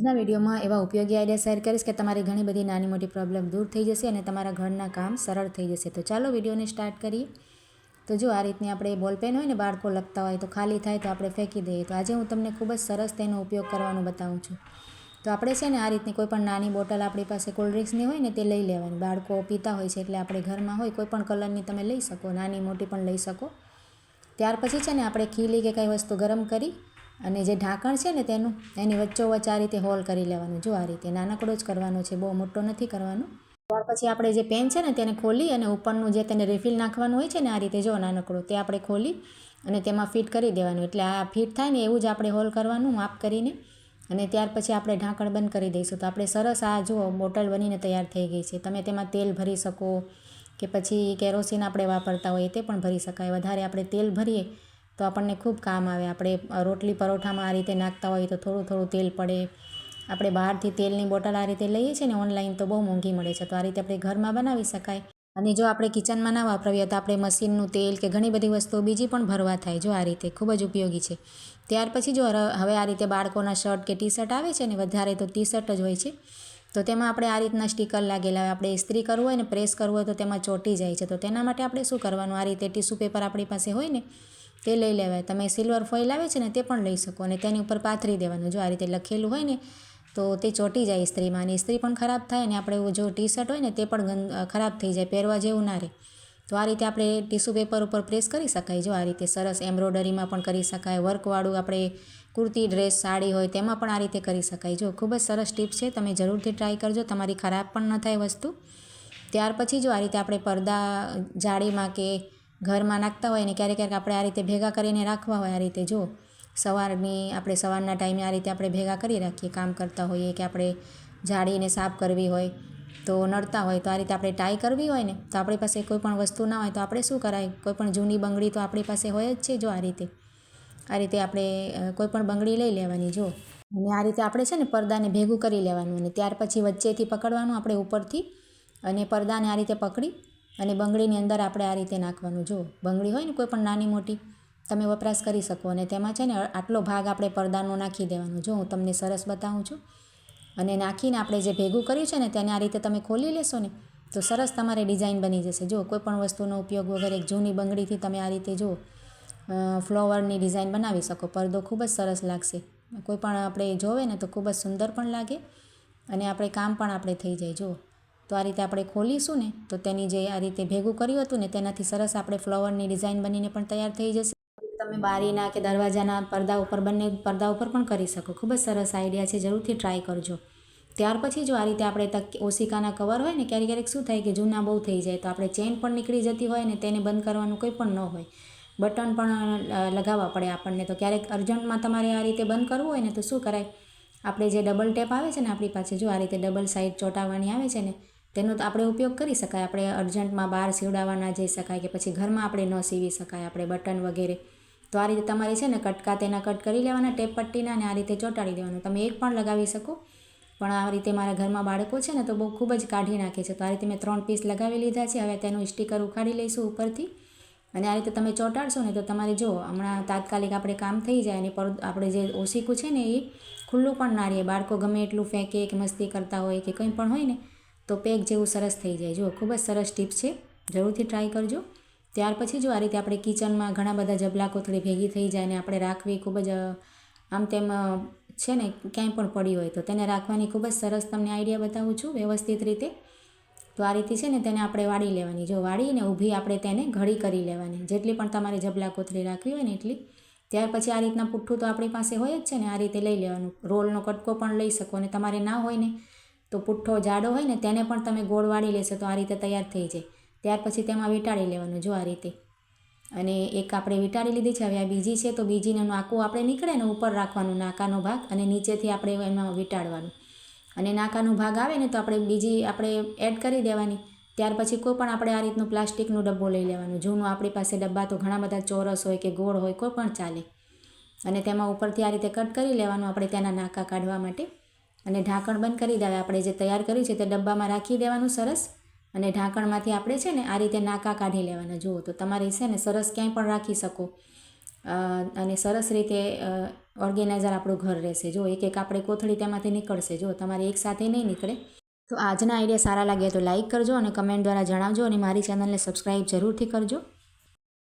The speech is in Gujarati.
આજના વિડીયોમાં એવા ઉપયોગી આઈડિયા શેર કરીશ કે તમારી ઘણી બધી નાની મોટી પ્રોબ્લેમ દૂર થઈ જશે અને તમારા ઘરના કામ સરળ થઈ જશે. તો ચાલો વિડીયોને સ્ટાર્ટ કરીએ. તો જો આ રીતની આપણે બોલપેન હોય ને, બાળકો લખતા હોય તો ખાલી થાય તો આપણે ફેંકી દઈએ. તો આજે હું તમને ખૂબ જ સરસ તેનો ઉપયોગ કરવાનું બતાવું છું. તો આપણે છે ને આ રીતની કોઈ પણ નાની બોટલ આપણી પાસે કોલ્ડ ડ્રિંક્સની હોય ને તે લઈ લેવાની. બાળકો પીતા હોય છે એટલે આપણે ઘરમાં હોય કોઈ પણ કલરની તમે લઈ શકો, નાની મોટી પણ લઈ શકો. ત્યાર પછી છે ને આપણે ખીલી કે કંઈ વસ્તુ ગરમ કરી અને જે ઢાંકણ છે ને તેનું, એની વચ્ચોવચ્ચ આ રીતે હોલ કરી લેવાનું. જો આ રીતે નાનકડો જ કરવાનો છે, બહુ મોટો નથી કરવાનો. ત્યાર પછી આપણે જે પેન છે ને તેને ખોલી અને ઉપરનું જે તેને રિફિલ નાખવાનું હોય છે ને, આ રીતે જો નાનકડો, તે આપણે ખોલી અને તેમાં ફિટ કરી દેવાનું. એટલે આ ફિટ થાય ને એવું જ આપણે હોલ કરવાનું માપ કરીને. અને ત્યાર પછી આપણે ઢાંકણ બંધ કરી દઈશું. તો આપણે સરસ આ જુઓ બોટલ બનીને તૈયાર થઈ ગઈ છે. તમે તેમાં તેલ ભરી શકો કે પછી કેરોસીન આપણે વાપરતા હોઈએ તે પણ ભરી શકાય. વધારે આપણે તેલ ભરીએ તો આપણને ખૂબ કામ આવે. આપણે રોટલી પરોઠામાં આ રીતે નાખતા હોઈએ તો થોડું થોડું તેલ પડે. આપણે બહારથી તેલની બોટલ આ રીતે લઈએ છીએ ને ઓનલાઈન તો બહુ મોંઘી મળે છે. તો આ રીતે આપણે ઘરમાં બનાવી શકાય. અને જો આપણે કિચનમાં ના વાપરવીએ તો આપણે મશીનનું તેલ કે ઘણી બધી વસ્તુઓ બીજી પણ ભરવા થાય. જો આ રીતે ખૂબ જ ઉપયોગી છે. ત્યાર પછી જો હવે આ રીતે બાળકોના શર્ટ કે ટી શર્ટ આવે છે ને, વધારે તો ટી શર્ટ જ હોય છે, તો તેમાં આપણે આ રીતના સ્ટીકર લાગેલા હોય. આપણે ઇસ્ત્રી કરવું હોય ને પ્રેસ કરવું હોય તો તેમાં ચોંટી જાય છે. તો તેના માટે આપણે શું કરવાનું, આ રીતે ટીશ્યુ પેપર આપણી પાસે હોય ને તે લઈ લેવાય. તમે સિલ્વર ફોઇલ આવે છે ને તે પણ લઈ શકો અને તેની ઉપર પાથરી દેવાનું. જો આ રીતે લખેલું હોય ને તો તે ચોંટી જાય ઇસ્ત્રીમાં અને ઇસ્ત્રી પણ ખરાબ થાય ને આપણે જો ટી શર્ટ હોય ને તે પણ ખરાબ થઈ જાય, પહેરવા જેવું ના રહે. તો આ રીતે આપણે ટીશ્યુ પેપર ઉપર પ્રેસ કરી શકાય. જો આ રીતે સરસ એમ્બ્રોઇડરીમાં પણ કરી શકાય. વર્કવાળું આપણે કુર્તી, ડ્રેસ, સાડી હોય તેમાં પણ આ રીતે કરી શકાય. જો ખૂબ જ સરસ ટીપ છે, તમે જરૂરથી ટ્રાય કરજો, તમારી ખરાબ પણ ન થાય વસ્તુ. ત્યાર પછી જો આ રીતે આપણે પડદા જાળીમાં કે ઘરમાં નાખતા હોય ને ક્યારેક ક્યારેક આપણે આ રીતે ભેગા કરીને રાખવા હોય. આ રીતે જો આપણે સવારના ટાઈમે આ રીતે આપણે ભેગા કરી રાખીએ, કામ કરતા હોઈએ કે આપણે જાળીને સાફ કરવી હોય તો નડતા હોય તો આ રીતે આપણે ટાઈ કરવી હોય ને તો આપણી પાસે કોઈ પણ વસ્તુ ના હોય તો આપણે શું કરાય, કોઈ પણ જૂની બંગડી તો આપણી પાસે હોય જ છે. જો આ રીતે આપણે કોઈ પણ બંગડી લઈ લેવાની. જો અને આ રીતે આપણે છે ને પડદાને ભેગું કરી લેવાનું અને ત્યાર પછી વચ્ચેથી પકડવાનું આપણે ઉપરથી અને પડદાને આ રીતે પકડી અને બંગડીની અંદર આપણે આ રીતે નાખવાનું. જો બંગડી હોય ને કોઈ પણ નાની મોટી તમે વપરાશ કરી શકો અને તેમાં છે ને આટલો ભાગ આપણે પડદાનો નાખી દેવાનો. જો હું તમને સરસ બતાવું છું. અને નાખીને આપણે જે ભેગું કર્યું છે ને તેને આ રીતે તમે ખોલી લેશો ને તો સરસ તમારે ડિઝાઇન બની જશે. જો કોઈ પણ વસ્તુનો ઉપયોગ વગર એક જૂની બંગડીથી તમે આ રીતે જો ફ્લાવરની ડિઝાઇન બનાવી શકો. પડદો ખૂબ જ સરસ લાગશે. કોઈ પણ આપણે જોવે ને તો ખૂબ જ સુંદર પણ લાગે અને આપણે કામ પણ આપણે થઈ જાય. જો તો આ રીતે આપણે ખોલીશું ને તો તેની જે આ રીતે ભેગું કર્યું હતું ને તેનાથી સરસ આપણે ફ્લાવરની ડિઝાઇન બનીને પણ તૈયાર થઈ જશે. તમે બારીના કે દરવાજાના પડદા ઉપર, બંને પડદા ઉપર પણ કરી શકો. ખૂબ જ સરસ આઈડિયા છે, જરૂરથી ટ્રાય કરજો. ત્યાર પછી જો આ રીતે આપણે ઓશિકાના કવર હોય ને ક્યારેક ક્યારેક શું થાય કે જૂના બહુ થઈ જાય તો આપણે ચેન પણ નીકળી જતી હોય ને તેને બંધ કરવાનું કંઈ પણ ન હોય, બટન પણ લગાવવા પડે આપણને. તો ક્યારેક અર્જન્ટમાં તમારે આ રીતે બંધ કરવું હોય ને તો શું કરાય, આપણે જે ડબલ ટેપ આવે છે ને આપણી પાસે, જો આ રીતે ડબલ સાઈડ ચોંટાડવાની આવે છે ને તેનો તો આપણે ઉપયોગ કરી શકાય. આપણે અર્જન્ટમાં બહાર સીવડાવવા ના જઈ શકાય કે પછી ઘરમાં આપણે ન સીવી શકાય આપણે બટન વગેરે, તો આ રીતે તમારે છે ને કટકા તેના કટ કરી લેવાના ટેપ પટ્ટીના અને આ રીતે ચોંટાડી દેવાનું. તમે એક પણ લગાવી શકો, પણ આ રીતે મારા ઘરમાં બાળકો છે ને તો બહુ ખૂબ જ કાઢી નાખે છે. તો આ રીતે મેં 3 પીસ લગાવી લીધા છે. હવે તેનું સ્ટીકર ઉખાડી લઈશું ઉપરથી અને આ રીતે તમે ચોંટાડશો ને તો તમારે જો હમણાં તાત્કાલિક આપણે કામ થઈ જાય અને આપણે જે ઓશિકું છે ને એ ખુલ્લું પણ ના રહે. બાળકો ગમે એટલું ફેંકે કે મસ્તી કરતા હોય કે કંઈ પણ હોય ને તો પેક જેવું સરસ થઈ જાય. જો ખૂબ જ સરસ ટીપ છે, જરૂરથી ટ્રાય કરજો. ત્યાર પછી જો આ રીતે આપણે કિચનમાં ઘણા બધા જબલા કોથળી ભેગી થઈ જાય ને આપણે રાખવી ખૂબ જ આમ તેમ છે ને ક્યાંય પણ પડી હોય તો તેને રાખવાની ખૂબ જ સરસ તમને આઈડિયા બતાવું છું વ્યવસ્થિત રીતે. તો આ રીતે છે ને તેને આપણે વાળી લેવાની. જો વાળીને ઊભી આપણે તેને ઘડી કરી લેવાની, જેટલી પણ તમારે જબલા કોથળી રાખવી હોય ને એટલી. ત્યાર પછી આ રીતના પુઠ્ઠું તો આપણી પાસે હોય જ છે ને, આ રીતે લઈ લેવાનું. રોલનો કટકો પણ લઈ શકો અને તમારે ના હોય ને તો પુઠ્ઠો જાડો હોય ને તેને પણ તમે ગોળ વાળી લેશો તો આ રીતે તૈયાર થઈ જાય. ત્યાર પછી તેમાં વીંટાળી લેવાનું. જો આ રીતે, અને એક આપણે વીંટાળી લીધી છે. હવે આ બીજી છે તો બીજીનું નાકું આપણે નીકળે ને ઉપર રાખવાનું, નાકાનો ભાગ, અને નીચેથી આપણે એમાં વીંટાળવાનું. અને નાકાનો ભાગ આવે ને તો આપણે બીજી આપણે એડ કરી દેવાની. ત્યાર પછી કોઈ પણ આપણે આ રીતનું પ્લાસ્ટિકનું ડબ્બો લઈ લેવાનું. જૂનું આપણી પાસે ડબ્બા તો ઘણા બધા ચોરસ હોય કે ગોળ હોય, કોઈ પણ ચાલે. અને તેમાં ઉપરથી આ રીતે કટ કરી લેવાનું આપણે તેના નાકા કાઢવા માટે અને ઢાંકણ બંધ કરી દેવા. આપણે જે તૈયાર કર્યું છે તે ડબ્બામાં રાખી દેવાનું સરસ અને ઢાંકણમાંથી આપણે છે ને આ રીતે નાકા કાઢી લેવાના. જુઓ તો તમારે છે ને સરસ ક્યાંય પણ રાખી શકો. અને સરસ રીતે ઓર્ગેનાઇઝર આપણું ઘર રહેશે. જો એક એક આપણે કોથળી તેમાંથી નીકળશે. જો તમારે એક સાથે નહીં નીકળે. તો આજના આઈડિયા સારા લાગે તો લાઇક કરજો અને કમેન્ટ દ્વારા જણાવજો અને મારી ચેનલને સબસ્ક્રાઈબ જરૂરથી કરજો.